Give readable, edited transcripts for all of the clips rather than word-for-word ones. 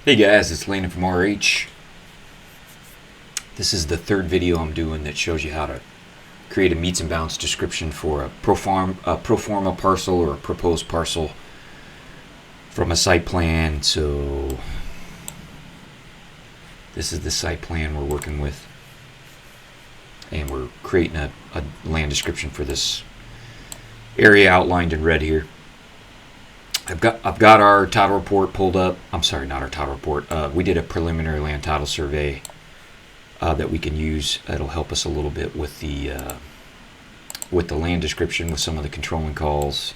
Hey guys, it's Landon from RH. This is the third video I'm doing that shows you how to create a meets and bounds description for a pro forma parcel or a proposed parcel from a site plan. So this is the site plan we're working with, and we're creating a land description for this area outlined in red here. I've got our title report pulled up. I'm sorry, not our title report. We did a preliminary land title survey that we can use. It'll help us a little bit with the land description with some of the controlling calls.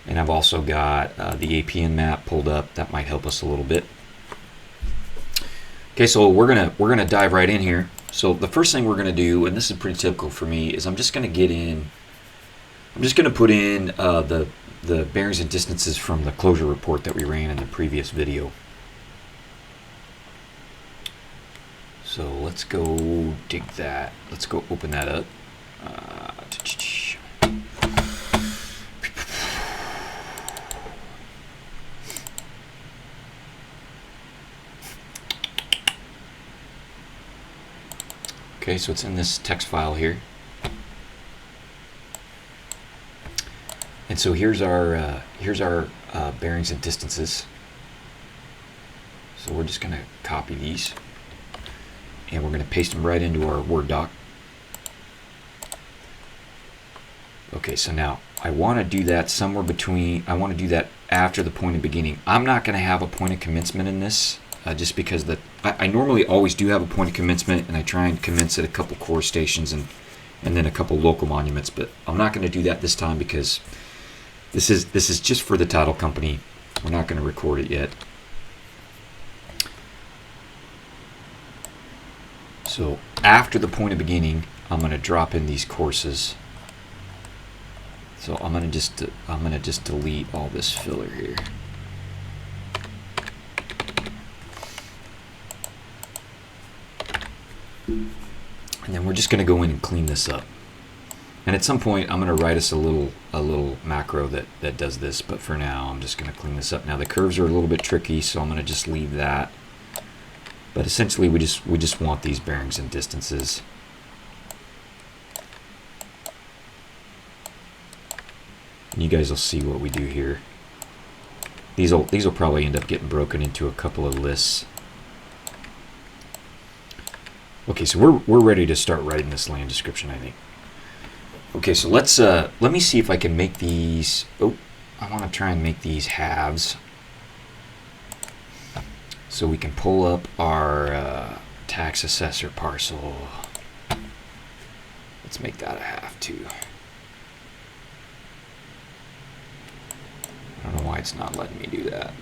And I've also got the APN map pulled up. That might help us a little bit. Okay, so we're gonna dive right in here. So the first thing we're gonna do, and this is pretty typical for me, is I'm just gonna put in the bearings and distances from the closure report that we ran in the previous video. So let's go dig that. Let's go open that up. Okay, so it's in this text file here. And so here's our bearings and distances. So we're just going to copy these, and we're going to paste them right into our Word doc. Okay, so now I want to do that somewhere between. I want to do that after the point of beginning. I'm not going to have a point of commencement in this, just because I normally always do have a point of commencement, and I try and commence at a couple core stations and then a couple local monuments. But I'm not going to do that this time because this is just for the title company. We're not going to record it yet. So after the point of beginning, I'm going to drop in these courses. So I'm going to just delete all this filler here. And then we're just going to go in and clean this up. And at some point, I'm going to write us a little macro that does this. But for now, I'm just going to clean this up. Now the curves are a little bit tricky, so I'm going to just leave that. But essentially, we just want these bearings and distances. And you guys will see what we do here. These will probably end up getting broken into a couple of lists. Okay, so we're ready to start writing this land description, I think. Okay, so let me see if I can make these. Oh, I want to try and make these halves, so we can pull up our tax assessor parcel. Let's make that a half too. I don't know why it's not letting me do that.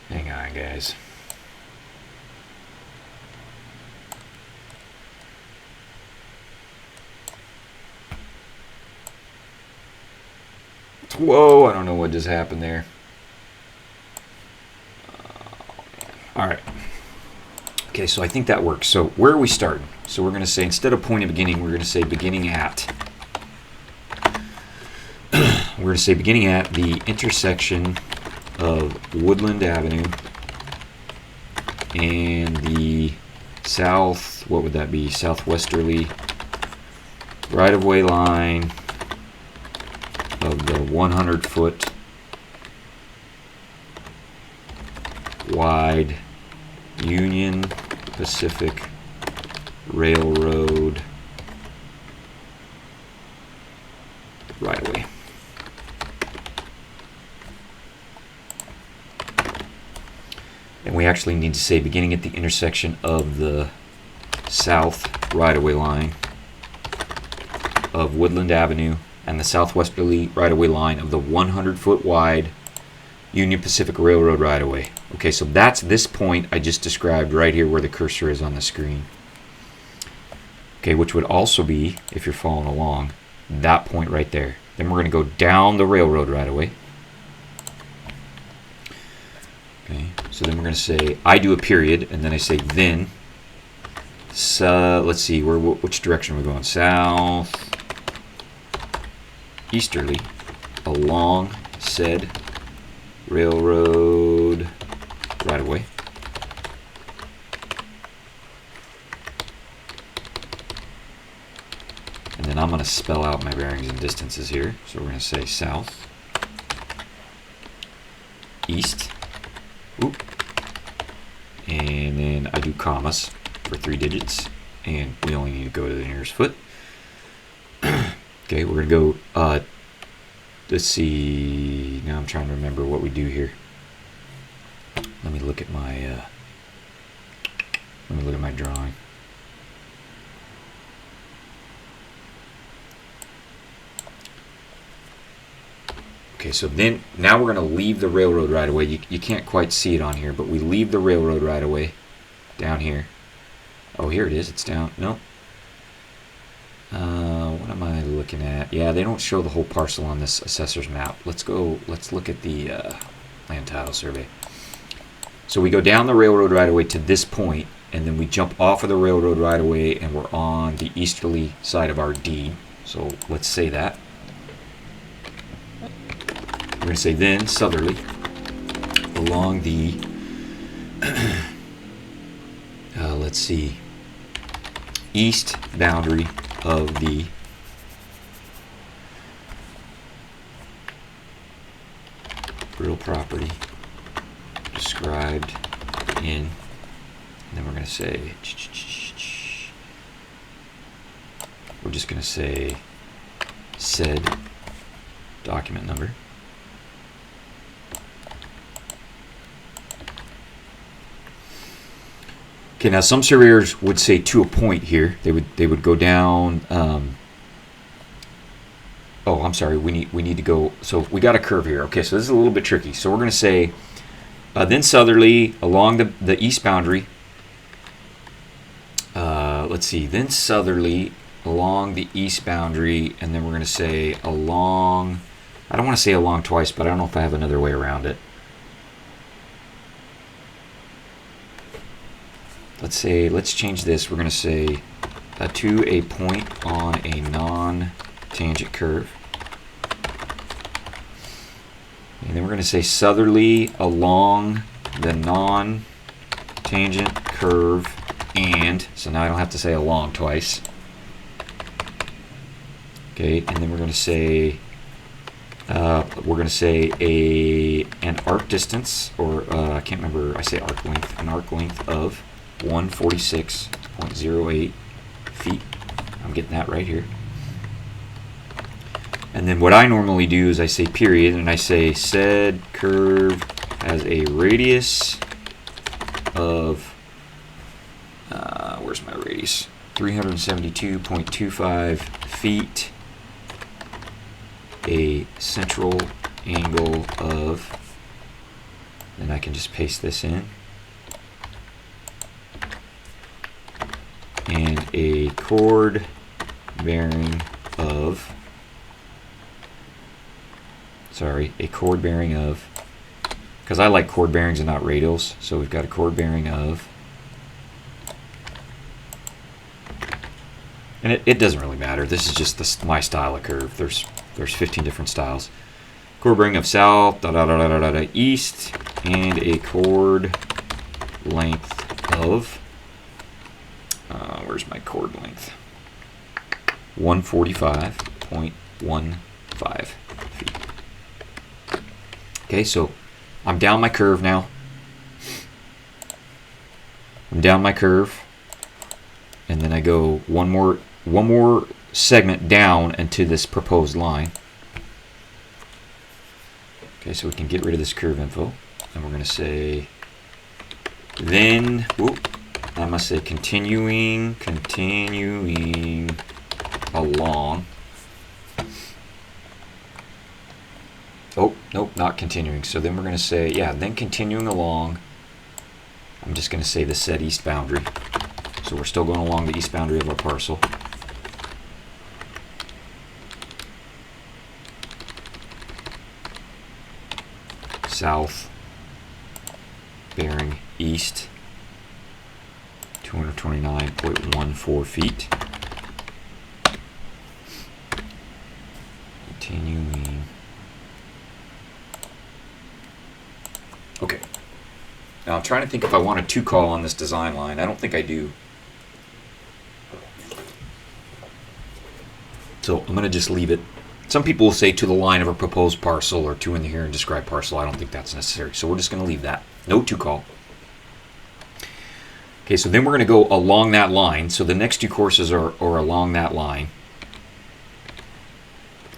Hang on, guys. Whoa, I don't know what just happened there. All right. Okay, so I think that works. So where are we starting? So we're going to say, instead of point of beginning, we're going to say beginning at. We're going to say beginning at the intersection of Woodland Avenue and the south, what would that be? Southwesterly right-of-way line of the 100-foot wide Union Pacific Railroad right-of-way. And we actually need to say beginning at the intersection of the south right-of-way line of Woodland Avenue and the southwesterly right-of-way line of the 100-foot wide Union Pacific Railroad right-of-way. Okay, so that's this point I just described right here where the cursor is on the screen. Okay, which would also be, if you're following along, that point right there. Then we're going to go down the railroad right-of-way. Okay, so then we're going to say, I do a period, and then I say then. So let's see, which direction are we going? South, easterly along said railroad right-of-way. And then I'm going to spell out my bearings and distances here. So we're going to say south, east, oop, and then I do commas for 3 digits, and we only need to go to the nearest foot. Okay, we're going to go, let's see, now I'm trying to remember what we do here. Let me look at my drawing. Okay, so then now we're going to leave the railroad right away. You can't quite see it on here, but we leave the railroad right away down here. Oh, here it is. It's down. No. What am I looking at? Yeah, they don't show the whole parcel on this assessor's map. Let's look at the land title survey. So we go down the railroad right away to this point, and then we jump off of the railroad right away, and we're on the easterly side of our deed. So let's say that. We're going to say then southerly along the, let's see, east boundary of the real property described in, and then we're going to say, we're just going to say said document number. Okay, now some surveyors would say to a point here. They would go down. Oh, I'm sorry. We need to go. So we got a curve here. Okay, so this is a little bit tricky. So we're going to say then southerly along the east boundary. Let's see. Then southerly along the east boundary, and then we're going to say along. I don't want to say along twice, but I don't know if I have another way around it. Let's change this. We're going to say to a point on a non-tangent curve. And then we're going to say southerly along the non-tangent curve, and, so now I don't have to say along twice. Okay, and then we're going to say an arc distance, or I can't remember, I say arc length, an arc length of 146.08 feet. I'm getting that right here. And then what I normally do is I say period, and I say said curve has a radius of, where's my radius? 372.25 feet, a central angle of, then I can just paste this in, and a chord bearing of, because I like chord bearings and not radials, so we've got a chord bearing of, and it doesn't really matter, this is just my style of curve. There's 15 different styles. Chord bearing of south, east, and a chord length of, where's my chord length? 145.15 feet. Okay, so I'm down my curve now. I'm down my curve, and then I go one more segment down into this proposed line. Okay, so we can get rid of this curve info, and we're going to say then, I must say continuing along. Oh, nope, not continuing. So then we're going to say, then continuing along, I'm just going to say the said east boundary. So we're still going along the east boundary of our parcel. South bearing east 229.14 feet. Now I'm trying to think if I want a 2 call on this design line. I don't think I do. So I'm going to just leave it. Some people will say to the line of a proposed parcel or to in the here and described parcel. I don't think that's necessary. So we're just going to leave that. No 2 call. Okay, so then we're going to go along that line. So the next 2 courses are along that line.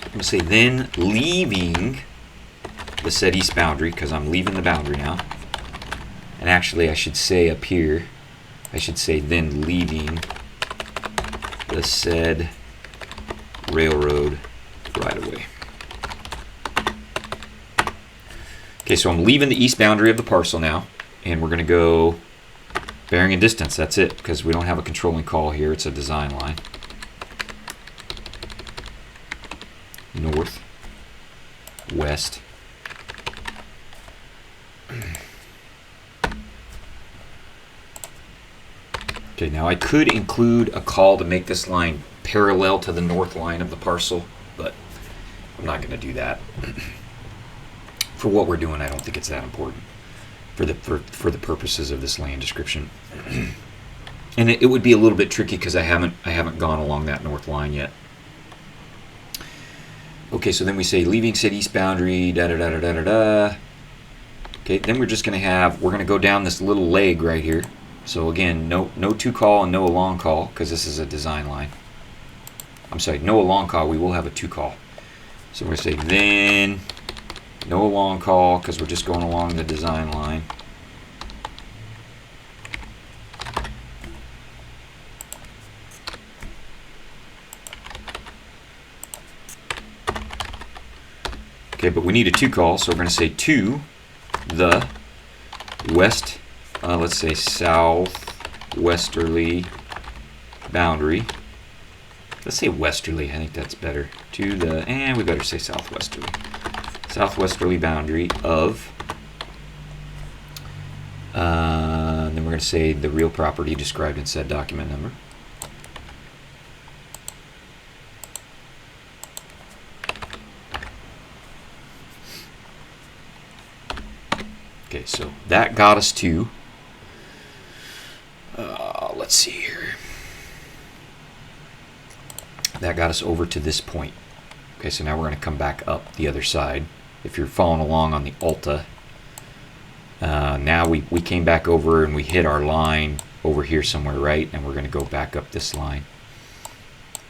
I'm going to say then leaving the said east boundary, because I'm leaving the boundary now. And actually I should say up here, I should say then leaving the said railroad right away. Okay, so I'm leaving the east boundary of the parcel now, and we're going to go bearing and distance. That's it, because we don't have a controlling call here. It's a design line. North, west. Okay, now I could include a call to make this line parallel to the north line of the parcel, but I'm not going to do that. For what we're doing, I don't think it's that important for the purposes of this land description. And it would be a little bit tricky because I haven't gone along that north line yet. Okay, so then we say leaving said east boundary, da da da da da da da. Okay, then we're just going to go down this little leg right here. So again, no 2 call and no along call, because this is a design line. I'm sorry, no along call. We will have a 2 call. So we're going to say then no along call, because we're just going along the design line. Okay, but we need a 2 call, so we're going to say to the west, let's say southwesterly boundary. Let's say westerly, I think that's better. To the, and we better say southwesterly. Southwesterly boundary of, then we're going to say the real property described in said document number. Okay, so that got us to, let's see here. That got us over to this point. Okay, so now we're going to come back up the other side. If you're following along on the Alta, now we came back over and we hit our line over here somewhere, right? And we're going to go back up this line.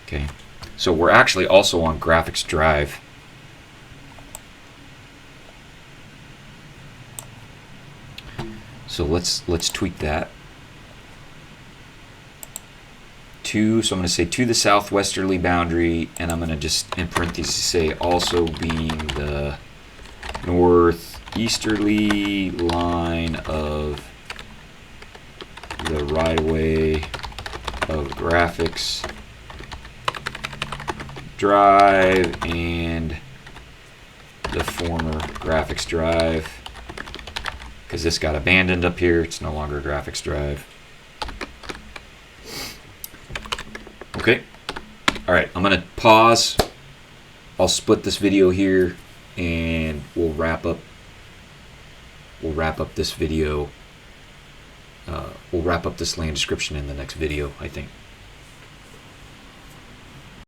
Okay, so we're actually also on Graphics Drive. So let's tweak that. So I'm going to say to the southwesterly boundary, and I'm going to just in parentheses say also being the northeasterly line of the right-of-way of Graphics Drive and the former Graphics Drive, because this got abandoned up here. It's no longer Graphics Drive. Okay. All right, I'm going to pause. I'll split this video here and we'll wrap up this video. We'll wrap up this land description in the next video, I think.